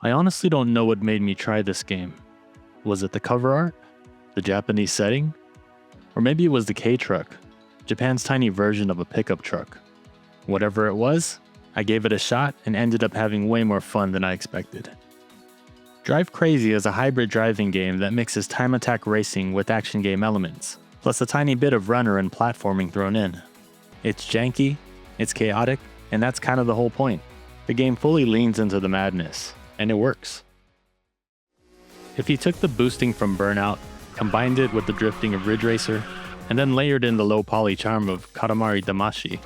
I honestly don't know what made me try this game. Was it the cover art? The Japanese setting? Or maybe it was the K-Truck, Japan's tiny version of a pickup truck. Whatever it was, I gave it a shot and ended up having way more fun than I expected. Drive Crazy is a hybrid driving game that mixes time attack racing with action game elements, plus a tiny bit of runner and platforming thrown in. It's janky, it's chaotic, and that's kind of the whole point. The game fully leans into the madness, and it works. If you took the boosting from Burnout, combined it with the drifting of Ridge Racer, and then layered in the low poly charm of Katamari Damacy,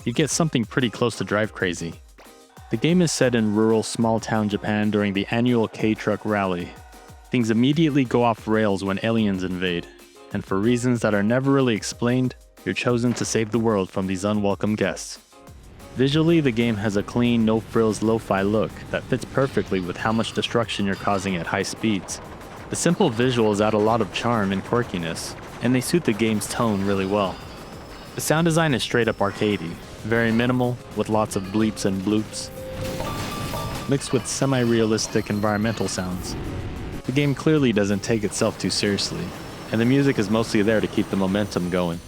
you'd get something pretty close to Drive Crazy. The game is set in rural small-town Japan during the annual K-Truck Rally. Things immediately go off rails when aliens invade, and for reasons that are never really explained, you're chosen to save the world from these unwelcome guests. Visually, the game has a clean, no-frills lo-fi look that fits perfectly with how much destruction you're causing at high speeds. The simple visuals add a lot of charm and quirkiness, and they suit the game's tone really well. The sound design is straight up arcadey, very minimal, with lots of bleeps and bloops, mixed with semi-realistic environmental sounds. The game clearly doesn't take itself too seriously, and the music is mostly there to keep the momentum going.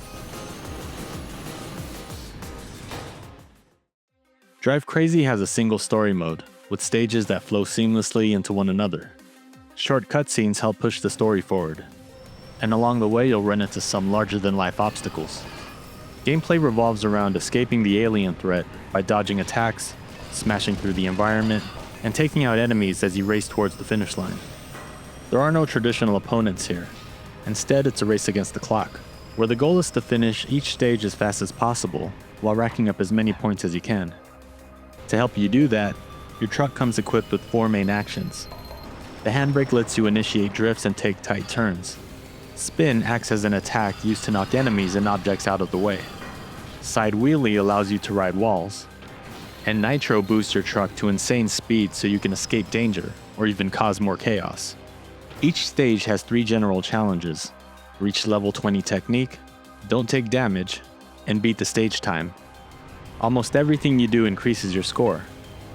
Drive Crazy has a single story mode, with stages that flow seamlessly into one another. Short cutscenes help push the story forward, and along the way you'll run into some larger-than-life obstacles. Gameplay revolves around escaping the alien threat by dodging attacks, smashing through the environment, and taking out enemies as you race towards the finish line. There are no traditional opponents here. Instead, it's a race against the clock, where the goal is to finish each stage as fast as possible while racking up as many points as you can. To help you do that, your truck comes equipped with 4 main actions. The handbrake lets you initiate drifts and take tight turns. Spin acts as an attack used to knock enemies and objects out of the way. Side wheelie allows you to ride walls. And Nitro boosts your truck to insane speed so you can escape danger or even cause more chaos. Each stage has 3 general challenges: reach level 20 technique, don't take damage, and beat the stage time. Almost everything you do increases your score.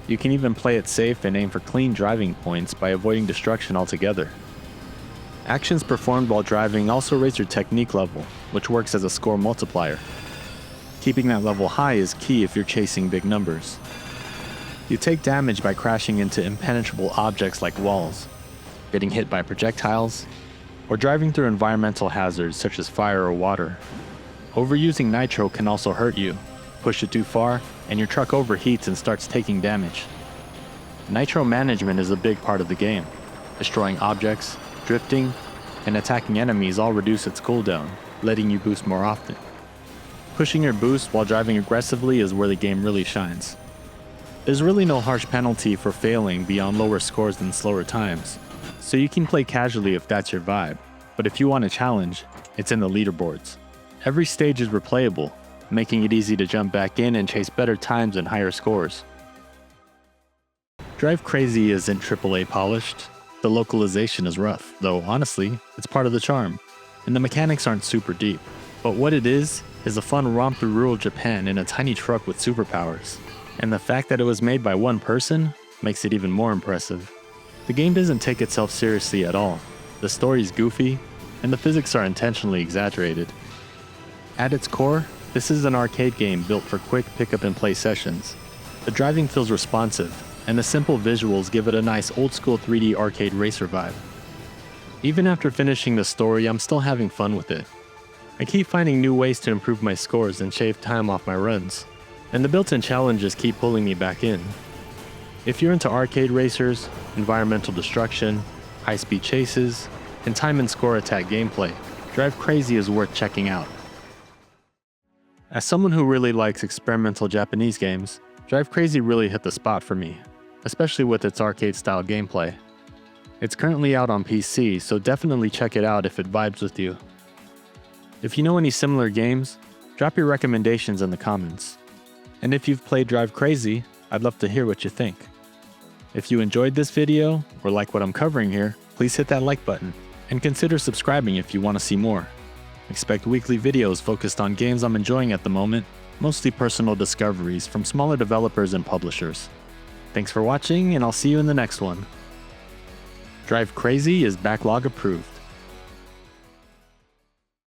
You can even play it safe and aim for clean driving points by avoiding destruction altogether. Actions performed while driving also raise your technique level, which works as a score multiplier. Keeping that level high is key if you're chasing big numbers. You take damage by crashing into impenetrable objects like walls, getting hit by projectiles, or driving through environmental hazards such as fire or water. Overusing nitro can also hurt you. Push it too far, and your truck overheats and starts taking damage. Nitro management is a big part of the game. Destroying objects, drifting, and attacking enemies all reduce its cooldown, letting you boost more often. Pushing your boost while driving aggressively is where the game really shines. There's really no harsh penalty for failing beyond lower scores than slower times, so you can play casually if that's your vibe, but if you want a challenge, it's in the leaderboards. Every stage is replayable, making it easy to jump back in and chase better times and higher scores. Drive Crazy isn't AAA polished. The localization is rough, though honestly, it's part of the charm, and the mechanics aren't super deep. But what it is a fun romp through rural Japan in a tiny truck with superpowers. And the fact that it was made by one person makes it even more impressive. The game doesn't take itself seriously at all. The story's goofy, and the physics are intentionally exaggerated. At its core, this is an arcade game built for quick pick-up-and-play sessions. The driving feels responsive, and the simple visuals give it a nice old-school 3D arcade racer vibe. Even after finishing the story, I'm still having fun with it. I keep finding new ways to improve my scores and shave time off my runs, and the built-in challenges keep pulling me back in. If you're into arcade racers, environmental destruction, high-speed chases, and time and score attack gameplay, Drive Crazy is worth checking out. As someone who really likes experimental Japanese games, Drive Crazy really hit the spot for me, especially with its arcade-style gameplay. It's currently out on PC, so definitely check it out if it vibes with you. If you know any similar games, drop your recommendations in the comments. And if you've played Drive Crazy, I'd love to hear what you think. If you enjoyed this video, or like what I'm covering here, please hit that like button, and consider subscribing if you want to see more. Expect weekly videos focused on games I'm enjoying at the moment, mostly personal discoveries from smaller developers and publishers. Thanks for watching, and I'll see you in the next one. Drive Crazy is backlog approved.